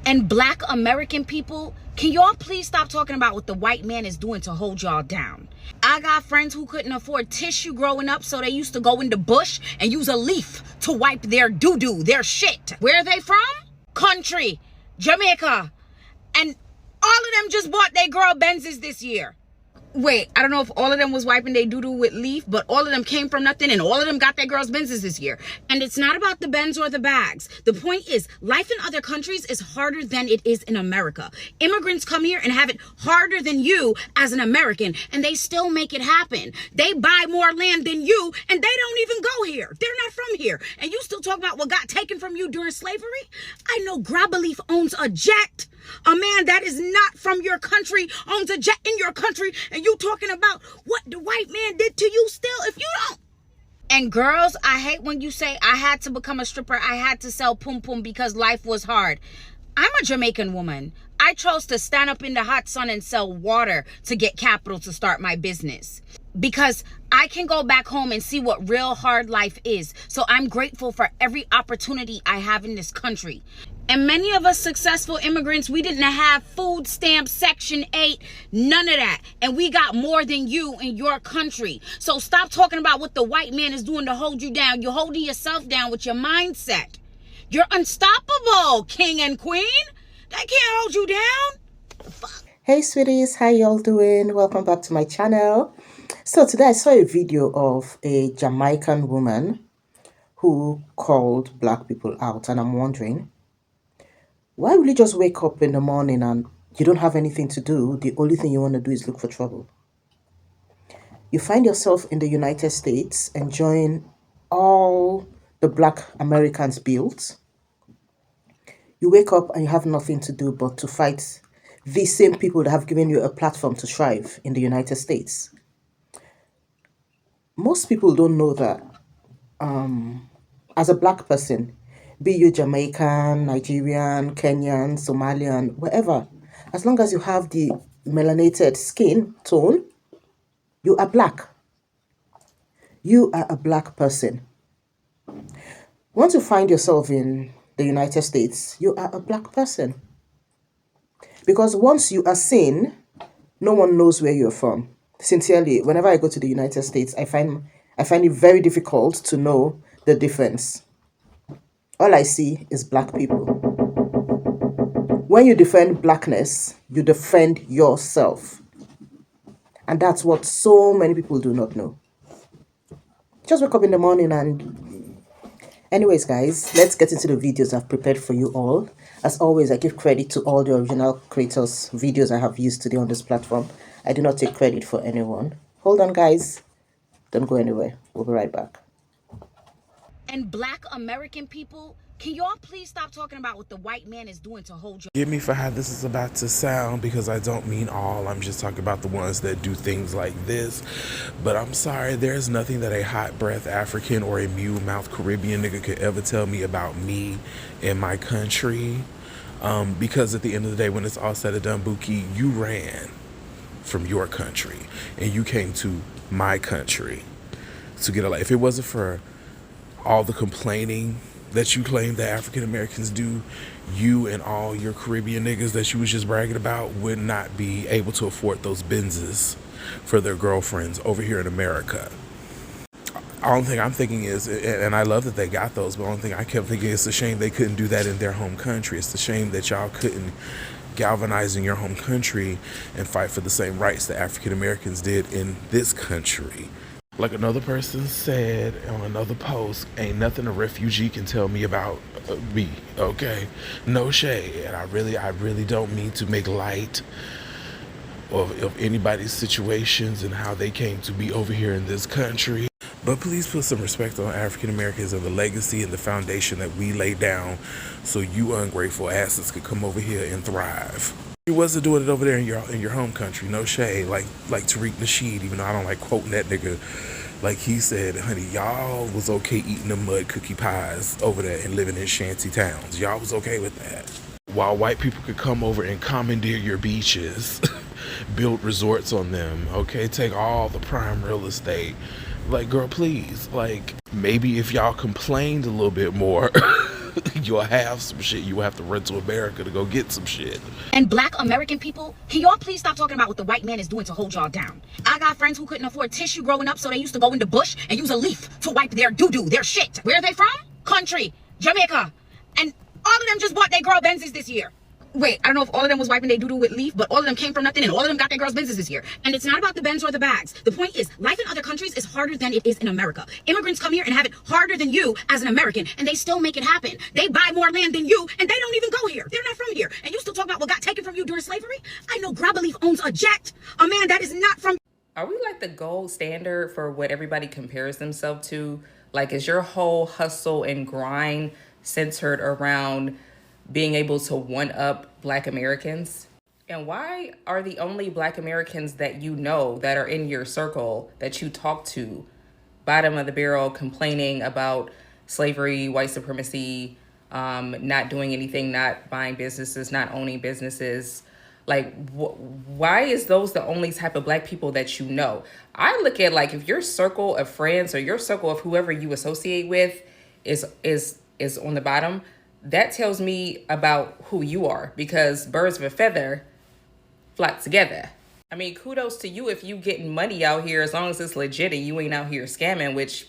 And Black American people, can y'all please stop talking about what the white man is doing to hold y'all down? I got friends who couldn't afford tissue growing up, so they used to go in the bush and use a leaf to wipe their doo-doo, their shit. Where are they from? Country, Jamaica. And all of them just bought their girl Benzes this year. Wait, I don't know if all of them was wiping their doo-doo with leaf, but all of them came from nothing and all of them got their girls Benzes this year. And it's not about the Benz or the bags. The point is, life in other countries is harder than it is in America. Immigrants come here and have it harder than you as an American, and they still make it happen. They buy more land than you, and they don't even go here. They're not from here. And you still talk about what got taken from you during slavery? I know Grabaleaf owns a jet. A man that is not from your country owns a jet in your country, and you talking about what the white man did to you still if you don't. And girls, I hate when you say, I had to become a stripper, I had to sell pum pum because life was hard. I'm a Jamaican woman. I chose to stand up in the hot sun and sell water to get capital to start my business. Because I can go back home and see what real hard life is. So I'm grateful for every opportunity I have in this country. And many of us successful immigrants, we didn't have food stamps, Section 8, none of that. And we got more than you in your country. So stop talking about what the white man is doing to hold you down. You're holding yourself down with your mindset. You're unstoppable, king and queen. They can't hold you down. The fuck? Hey sweeties, how y'all doing? Welcome back to my channel. So today I saw a video of a Jamaican woman who called black people out, and I'm wondering, why will you just wake up in the morning and you don't have anything to do? The only thing you want to do is look for trouble. You find yourself in the United States enjoying all the black Americans built. You wake up and you have nothing to do but to fight these same people that have given you a platform to thrive in the United States. Most people don't know that as a black person, be you Jamaican, Nigerian, Kenyan, Somalian, wherever, as long as you have the melanated skin tone, you are black. You are a black person. Once you find yourself in the United States, you are a black person. Because once you are seen, no one knows where you're from. Sincerely, whenever I go to the United States, I find it very difficult to know the difference. All I see is black people. When you defend blackness, you defend yourself. And that's what so many people do not know. Just wake up in the morning and... Anyways, guys, let's get into the videos I've prepared for you all. As always, I give credit to all the original creators' videos I have used today on this platform. I do not take credit for anyone. Hold on, guys. Don't go anywhere. We'll be right back. And Black American people, can y'all please stop talking about what the white man is doing to hold you? Forgive me for how this is about to sound, because I don't mean all. I'm just talking about the ones that do things like this. But I'm sorry, there's nothing that a hot breath African or a mule mouth Caribbean nigga could ever tell me about me and my country. Because at the end of the day, when it's all said and done, Buki, you ran from your country and you came to my country to get a life. If it wasn't for all the complaining that you claim that African Americans do, you and all your Caribbean niggas that you was just bragging about would not be able to afford those Benzes for their girlfriends over here in America. Only thing I'm thinking is, and I love that they got those, but the only thing I kept thinking is, it's a shame they couldn't do that in their home country. It's a shame that y'all couldn't galvanize in your home country and fight for the same rights that African Americans did in this country. Like another person said on another post, ain't nothing a refugee can tell me about me, okay? No shade. And I really don't mean to make light of anybody's situations and how they came to be over here in this country. But please put some respect on African Americans and the legacy and the foundation that we laid down so you ungrateful asses could come over here and thrive. You wasn't doing it over there in your home country, no shade, like Tariq Nasheed, even though I don't like quoting that nigga. Like he said, honey, y'all was okay eating the mud cookie pies over there and living in shanty towns. Y'all was okay with that. While white people could come over and commandeer your beaches, build resorts on them, okay, take all the prime real estate. Like, girl, please, like, maybe if y'all complained a little bit more, You'll have some shit. You will have to run to America to go get some shit. And black American people, can y'all please stop talking about what the white man is doing to hold y'all down? I got friends who couldn't afford tissue growing up, so they used to go in the bush and use a leaf to wipe their doo-doo, their shit. Where are they from? Country, Jamaica. And all of them just bought their girl Benzes this year. Wait, I don't know if all of them was wiping their doo-doo with leaf, but all of them came from nothing and all of them got their girls' Benzes this year. And it's not about the Benz or the bags. The point is, life in other countries is harder than it is in America. Immigrants come here and have it harder than you as an American, and they still make it happen. They buy more land than you, and they don't even go here. They're not from here. And you still talk about what got taken from you during slavery? I know Grabaleaf owns a jet, a man that is not from... Are we like the gold standard for what everybody compares themselves to? Like, is your whole hustle and grind centered around being able to one-up Black Americans? And why are the only Black Americans that you know that are in your circle that you talk to bottom of the barrel complaining about slavery, white supremacy, not doing anything, not buying businesses, not owning businesses? Like, why is those the only type of Black people that you know? I look at, like, if your circle of friends or your circle of whoever you associate with is on the bottom, that tells me about who you are, because birds of a feather flock together. I mean, kudos to you if you getting money out here, as long as it's legit and you ain't out here scamming, which,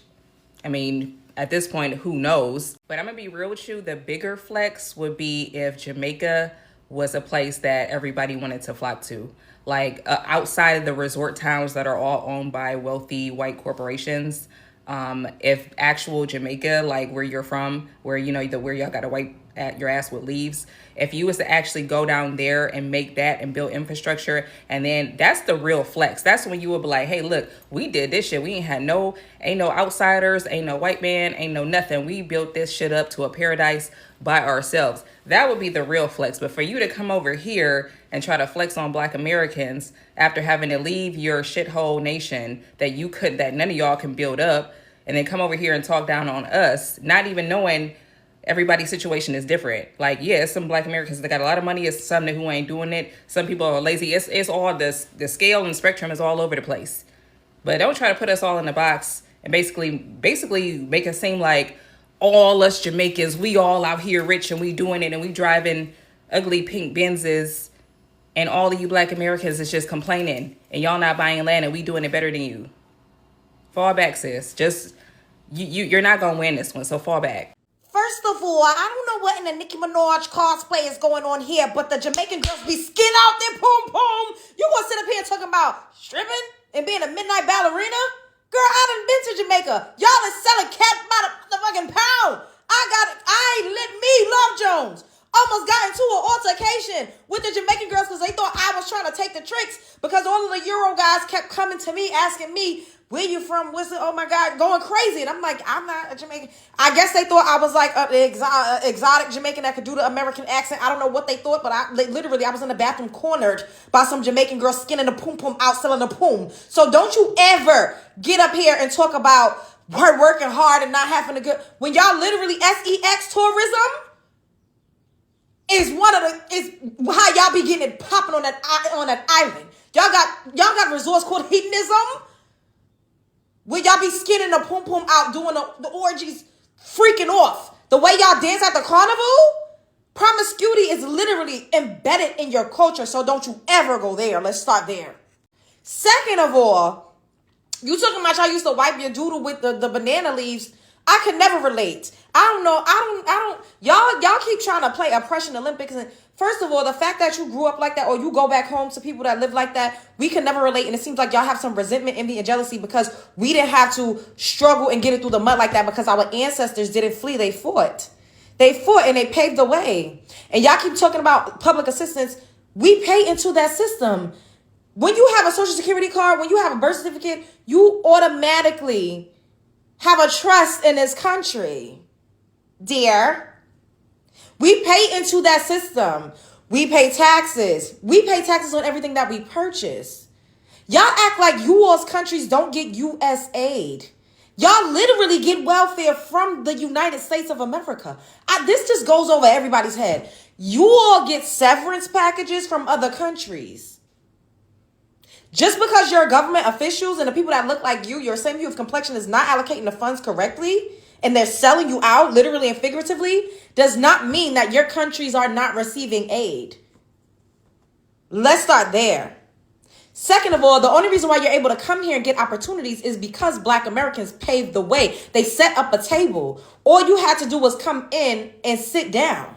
I mean, at this point, who knows? But I'm gonna be real with you, the bigger flex would be if Jamaica was a place that everybody wanted to flock to. Like, outside of the resort towns that are all owned by wealthy white corporations, if actual Jamaica, like where you're from, where, you know, where y'all got to wipe at your ass with leaves, if you was to actually go down there and make that and build infrastructure, and then that's the real flex. That's when you would be like, hey, look, we did this shit. We ain't no outsiders, ain't no white man, ain't no nothing. We built this shit up to a paradise by ourselves. That would be the real flex. But for you to come over here and try to flex on Black Americans after having to leave your shithole nation that none of y'all can build up, and then come over here and talk down on us, not even knowing everybody's situation is different. Like, yeah, some Black Americans that got a lot of money, it's some who ain't doing it. Some people are lazy. It's all this, the scale and spectrum is all over the place. But don't try to put us all in a box and basically make it seem like all us Jamaicans, we all out here rich and we doing it and we driving ugly pink Benzes, and all of you Black Americans is just complaining and y'all not buying land and we doing it better than you. Fall back, sis. Just, you're not gonna win this one, so fall back. First of all, I don't know what in the Nicki Minaj cosplay is going on here, but the Jamaican girls be skin out their pom-pom. You gonna sit up here talking about stripping and being a midnight ballerina? Girl, I done been to Jamaica. Y'all is selling cat by the motherfucking pound. Love Jones almost got into an altercation with the Jamaican girls because they thought I was trying to take the tricks, because all of the Euro guys kept coming to me asking me, where you from? What's it? Oh my God, going crazy. And I'm like, I'm not a Jamaican. I guess they thought I was like an exotic Jamaican that could do the American accent. I don't know what they thought, but I was in the bathroom cornered by some Jamaican girl skinning the poom poom out, selling the poom. So don't you ever get up here and talk about her working hard and not having a good, when y'all literally sex tourism is how y'all be getting it popping on that island. Y'all got resorts called hedonism, where y'all be skinning the pom pom out, doing the orgies, freaking off. The way y'all dance at the carnival, promiscuity is literally embedded in your culture. So don't you ever go there. Let's start there. Second of all, you talking about y'all used to wipe your doodle with the banana leaves. I could never relate. I don't know. Y'all keep trying to play oppression Olympics. And first of all, the fact that you grew up like that, or you go back home to people that live like that, we can never relate. And it seems like y'all have some resentment, envy, and jealousy because we didn't have to struggle and get it through the mud like that, because our ancestors didn't flee. They fought. And they paved the way. And y'all keep talking about public assistance. We pay into that system. When you have a social security card, when you have a birth certificate, you automatically have a trust in this country, dear. We pay into that system. We pay taxes. We pay taxes on everything that we purchase. Y'all act like you all's countries don't get U.S. aid. Y'all literally get welfare from the United States of America. This just goes over everybody's head. You all get severance packages from other countries. Just because your government officials and the people that look like you, your same hue of complexion, is not allocating the funds correctly and they're selling you out literally and figuratively, does not mean that your countries are not receiving aid. Let's start there. Second of all, the only reason why you're able to come here and get opportunities is because Black Americans paved the way. They set up a table. All you had to do was come in and sit down.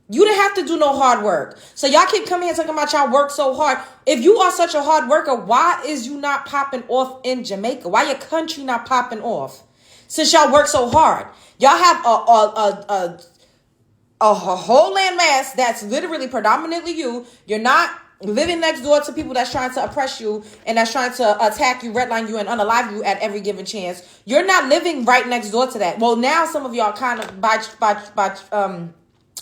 You didn't have to do no hard work. So y'all keep coming here talking about y'all work so hard. If you are such a hard worker, why is you not popping off in Jamaica? Why your country not popping off? Since y'all work so hard. Y'all have a whole landmass that's literally predominantly you. You're not living next door to people that's trying to oppress you and that's trying to attack you, redline you, and unalive you at every given chance. You're not living right next door to that. Well, now some of y'all kind of by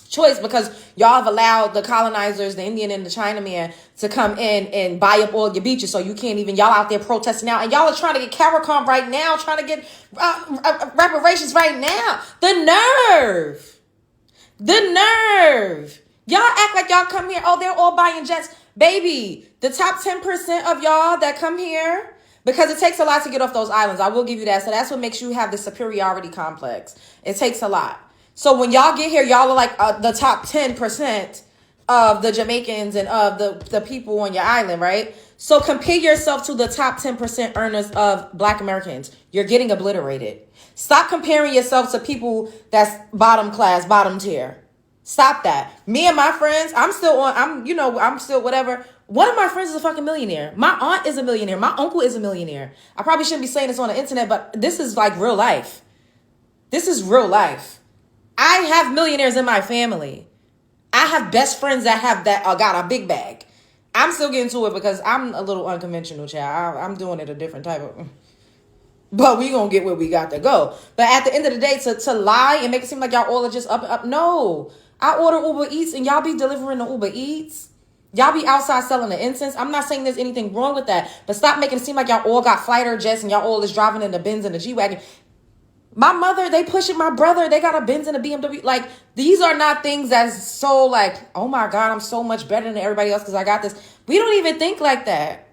choice, because y'all have allowed the colonizers, the Indian and the Chinaman, to come in and buy up all your beaches, so you can't even, y'all out there protesting now, and y'all are trying to get CARICOM right now, trying to get reparations right now. The nerve. Y'all act like y'all come here, oh, they're all buying jets. Baby, the top 10% of y'all that come here, because it takes a lot to get off those islands, I will give you that. So that's what makes you have the superiority complex. It takes a lot. So when y'all get here, y'all are like the top 10% of the Jamaicans and of the people on your island, right? So compare yourself to the top 10% earners of Black Americans. You're getting obliterated. Stop comparing yourself to people that's bottom class, bottom tier. Stop that. Me and my friends, I'm still whatever. One of my friends is a fucking millionaire. My aunt is a millionaire. My uncle is a millionaire. I probably shouldn't be saying this on the internet, but this is like real life. This is real life. I have millionaires in my family. I have best friends that have got a big bag. I'm still getting to it because I'm a little unconventional, child. I'm doing it a different type of... But we gonna get where we got to go. But at the end of the day, to lie and make it seem like y'all all are just up. No. I order Uber Eats and y'all be delivering the Uber Eats. Y'all be outside selling the incense. I'm not saying there's anything wrong with that. But stop making it seem like y'all all got fighter jets and y'all all is driving in the Benz and the G-Wagon. My mother, they pushing my brother. They got a Benz and a BMW. Like, these are not things that's so like, oh my God, I'm so much better than everybody else because I got this. We don't even think like that.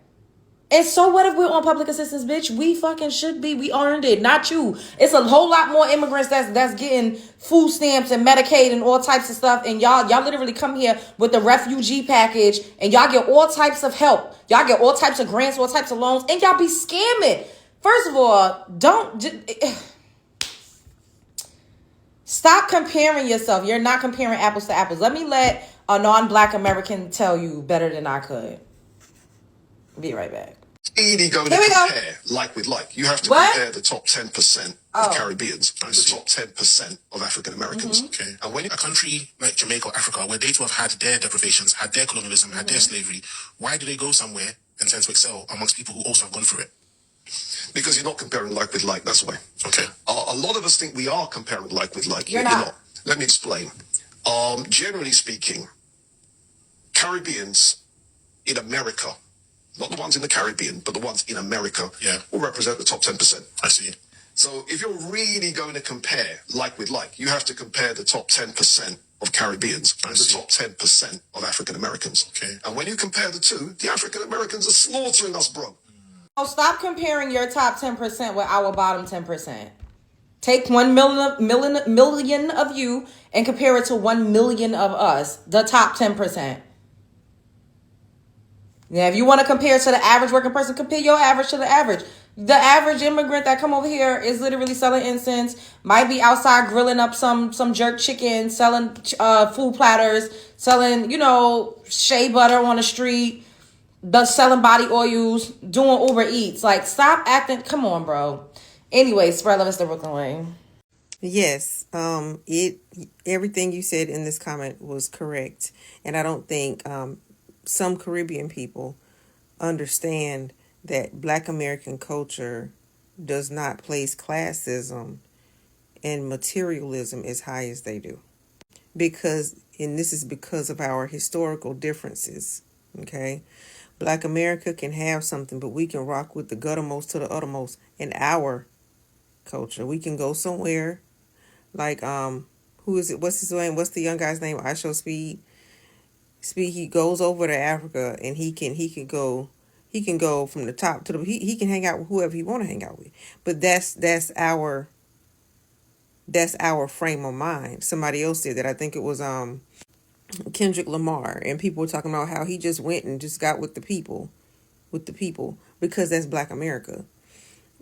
And so what if we're on public assistance, bitch? We fucking should be. We earned it, not you. It's a whole lot more immigrants that's getting food stamps and Medicaid and all types of stuff. And y'all literally come here with the refugee package and y'all get all types of help. Y'all get all types of grants, all types of loans, and y'all be scamming. First of all, stop comparing yourself. You're not comparing apples to apples. Let me let a non-Black American tell you better than I could. Be right back. Really going to compare like with like. You have to compare the top 10% of Caribbeans and the top 10% of African Americans. Okay. And when a country like Jamaica or Africa, where they too have had their deprivations, had their colonialism, had their slavery, why do they go somewhere and tend to excel amongst people who also have gone through it? Because you're not comparing like with like, that's why. Okay. A lot of us think we are comparing like with like. You're not. Let me explain. Generally speaking, Caribbeans in America, not the ones in the Caribbean, but the ones in America, will represent the top 10%. I see. So if you're really going to compare like with like, you have to compare the top 10% of Caribbeans and the top 10% of African Americans. Okay. And when you compare the two, the African Americans are slaughtering us, bro. Oh, stop comparing your top 10% with our bottom 10%. Take 1 million of you and compare it to 1 million of us, the top 10%. Now, if you want to compare to the average working person, compare your average to the average. The average immigrant that come over here is literally selling incense, might be outside grilling up some jerk chicken, selling food platters, selling, shea butter on the street, selling body oils, doing Uber Eats. Like, stop acting. Come on, bro. Anyway, spread love is the Brooklyn way. Yes, everything you said in this comment was correct. And I don't think some Caribbean people understand that Black American culture does not place classism and materialism as high as they do. And this is because of our historical differences, okay? Black America can have something, but we can rock with the guttermost to the uttermost in our culture. We can go somewhere like, who is it? What's his name? What's the young guy's name? I Show Speed. He goes over to Africa and he can go from the top to he can hang out with whoever he want to hang out with. But that's our That's our frame of mind. Somebody else said that. I think it was Kendrick Lamar, and people were talking about how he just went and just got with the people, because that's Black America.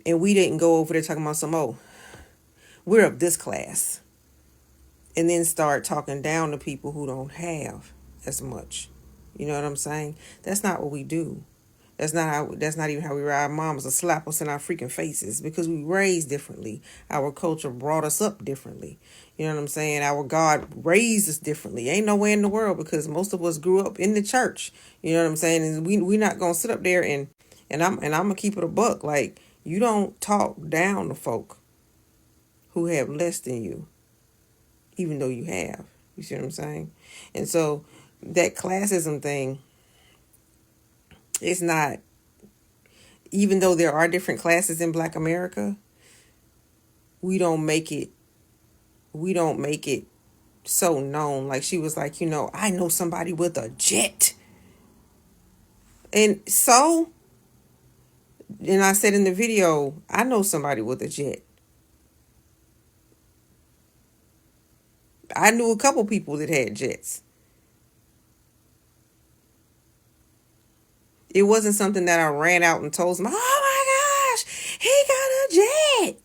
And we didn't go over there talking about we're of this class, and then start talking down to people who don't have as much. You know what I'm saying? That's not what we do. That's not even how we ride. Our moms will slap us in our freaking faces because we raised differently. Our culture brought us up differently. You know what I'm saying? Our God raised us differently. Ain't nowhere in the world, because most of us grew up in the church. You know what I'm saying? And we not gonna sit up there and I'm gonna keep it a buck. Like, you don't talk down to folk who have less than you, even though you have. You see what I'm saying? And so that classism thing, it's not, even though there are different classes in Black America, we don't make it so known. Like, she was like, I know somebody with a jet. And I said in the video, I know somebody with a jet. I knew a couple people that had jets. It wasn't something that I ran out and told them, oh my gosh, he got a jet.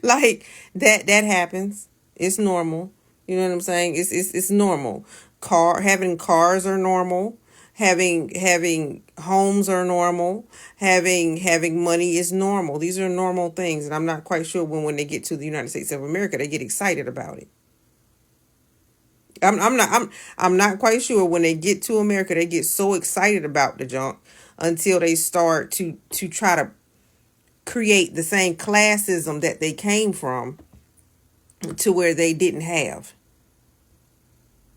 Like, that happens. It's normal. You know what I'm saying? It's normal. Having cars are normal. Having homes are normal. Having money is normal. These are normal things, and I'm not quite sure when they get to the United States of America, they get excited about it. I'm not quite sure when they get to America, they get so excited about the junk until they start to try to create the same classism that they came from, to where they didn't have.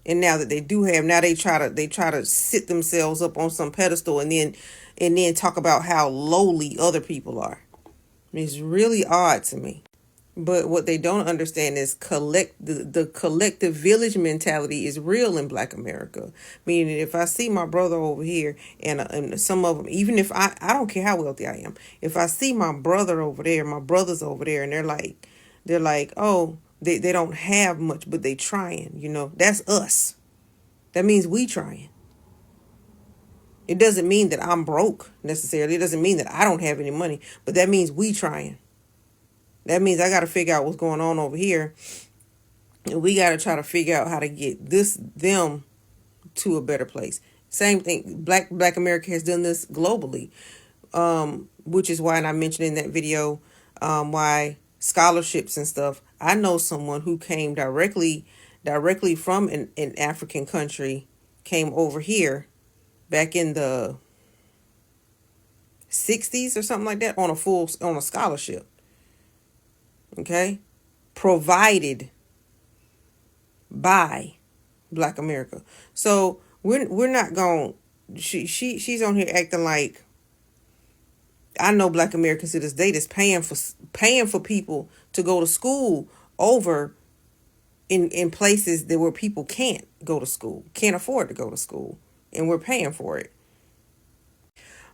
And now that they do have, now they try to sit themselves up on some pedestal and then talk about how lowly other people are. It's really odd to me. But what they don't understand is the collective village mentality is real in Black America. Meaning, if I see my brother over here, and some of them, even if I don't care how wealthy I am, if I see my brother over there, my brothers over there, and they're like, oh, they don't have much, but they trying. That's us. That means we trying. It doesn't mean that I'm broke necessarily. It doesn't mean that I don't have any money, but that means we trying. That means I got to figure out what's going on over here. And we got to try to figure out how to get them to a better place. Same thing. Black America has done this globally, which is why, and I mentioned in that video, why scholarships and stuff. I know someone who came directly from an African country, came over here back in the 60s or something like that on a scholarship. Okay, provided by Black America. So we're not going. She's on here acting like, I know Black Americans to this day that's paying for people to go to school over in places where people can't go to school, can't afford to go to school, and we're paying for it.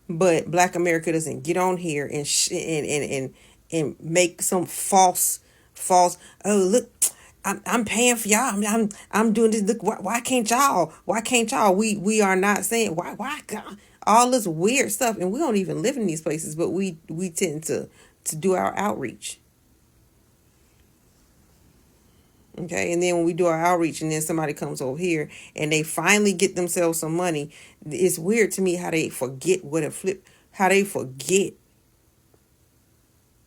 But Black America doesn't get on here and make some false. Oh, look, I'm paying for y'all. I'm doing this. Look, why can't y'all? Why can't y'all? We are not saying why God, all this weird stuff, and we don't even live in these places, but we tend to do our outreach. Okay, and then when we do our outreach, and then somebody comes over here and they finally get themselves some money, it's weird to me how they forget how they forget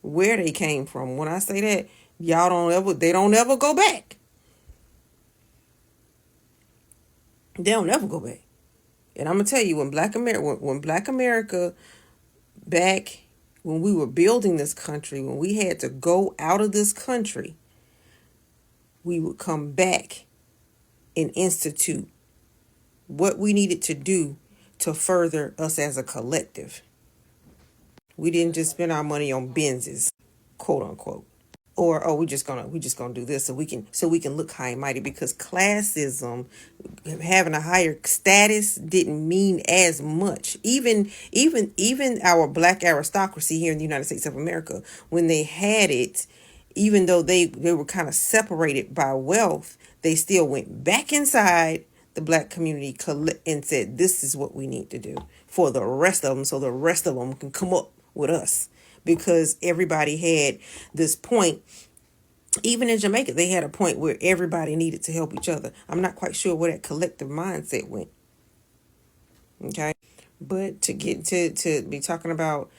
where they came from. When I say that, they don't ever go back. They don't ever go back. And I'm gonna tell you, when Black America, back when we were building this country, when we had to go out of this country, we would come back and institute what we needed to do to further us as a collective. We didn't just spend our money on Benzes, quote unquote, or we just gonna do this so we can look high and mighty, because classism, having a higher status, didn't mean as much. Even our Black aristocracy here in the United States of America, when they had it, even though they were kind of separated by wealth, they still went back inside the black community and said, this is what we need to do for the rest of them, so the rest of them can come up with us. Because everybody had this point. Even in Jamaica, they had a point where everybody needed to help each other. I'm not quite sure where that collective mindset went. Okay. But to get to be talking about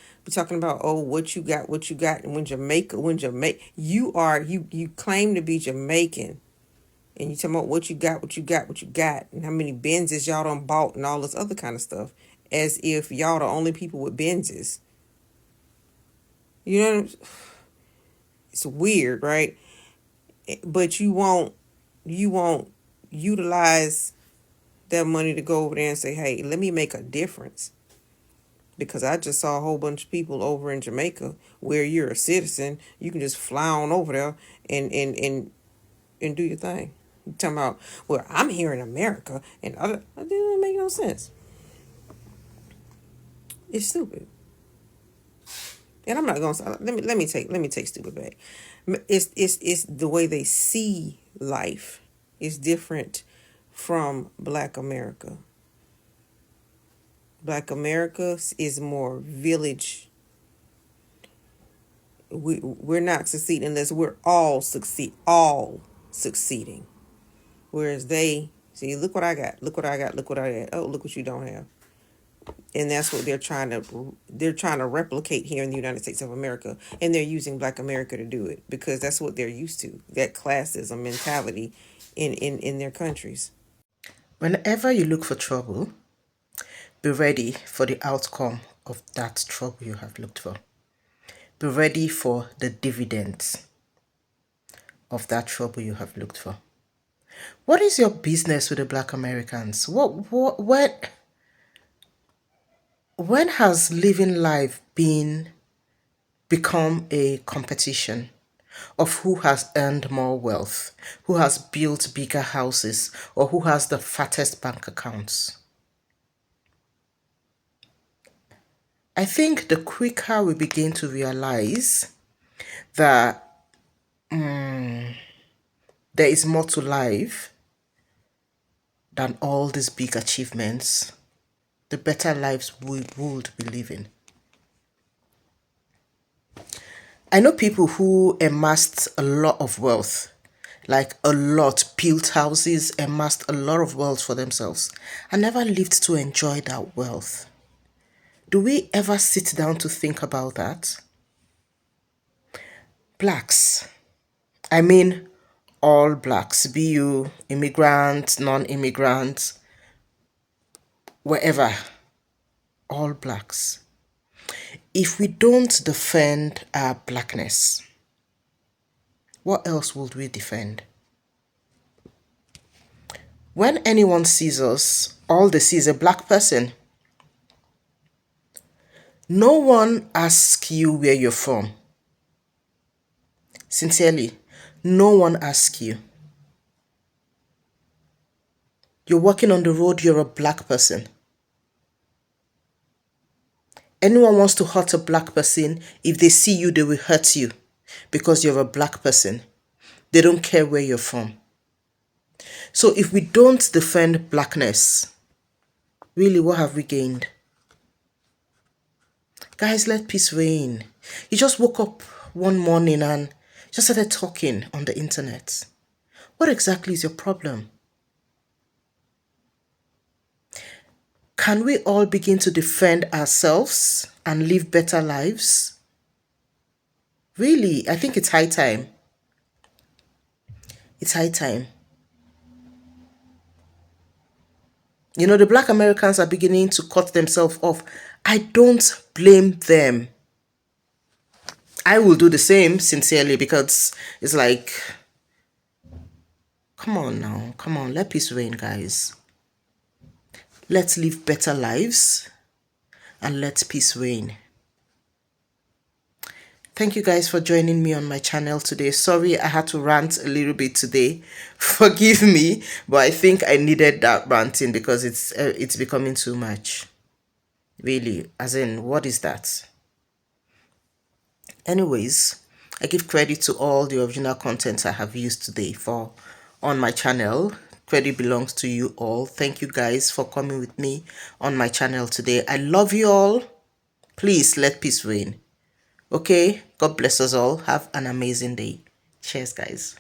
oh, what you got, and when you claim to be Jamaican, and you talking about what you got, and how many Benzes y'all done bought and all this other kind of stuff, as if y'all the only people with Benzes. You know, it's weird, right? But you won't utilize that money to go over there and say, hey, let me make a difference. Because I just saw a whole bunch of people over in Jamaica where you're a citizen, you can just fly on over there and do your thing. You're talking about, well, I'm here in America and other, that doesn't make no sense. It's stupid. And I'm not gonna let me take stupid back. It's the way they see life is different from Black America. Black America is more village. We're not succeeding unless we're all succeeding. Whereas they see, look what I got, oh, look what you don't have. And that's what they're trying to replicate here in the United States of America. And they're using Black America to do it because that's what they're used to, that classism mentality in their countries. Whenever you look for trouble, be ready for the outcome of that trouble you have looked for. Be ready for the dividends of that trouble you have looked for. What is your business with the Black Americans? When has living life become a competition of who has earned more wealth, who has built bigger houses, or who has the fattest bank accounts? I think the quicker we begin to realize that there is more to life than all these big achievements, the better lives we would be living. I know people who amassed a lot of wealth, like a lot, built houses, amassed a lot of wealth for themselves, and never lived to enjoy that wealth. Do we ever sit down to think about that? Blacks, I mean all blacks, be you immigrant, non-immigrant, wherever, all blacks. If we don't defend our blackness, what else would we defend? When anyone sees us, all they see is a black person. No one asks you where you're from. Sincerely, no one asks you. You're walking on the road, you're a black person. Anyone wants to hurt a black person, if they see you, they will hurt you because you're a black person. They don't care where you're from. So if we don't defend blackness, really, what have we gained? Guys, let peace reign. You just woke up one morning and just started talking on the internet. What exactly is your problem? Can we all begin to defend ourselves and live better lives? Really, I think it's high time. It's high time. You know, the Black Americans are beginning to cut themselves off. I don't blame them. I will do the same, sincerely, because it's like, come on now, come on, let peace reign, guys. Let's live better lives and let peace reign. Thank you guys for joining me on my channel today. Sorry I had to rant a little bit today. Forgive me, but I think I needed that ranting because it's becoming too much. Really, as in, what is that? Anyways, I give credit to all the original content I have used today for on my channel. Credit belongs to you all. Thank you guys for coming with me on my channel today. I love you all. Please let peace reign. Okay, God bless us all. Have an amazing day. Cheers, guys.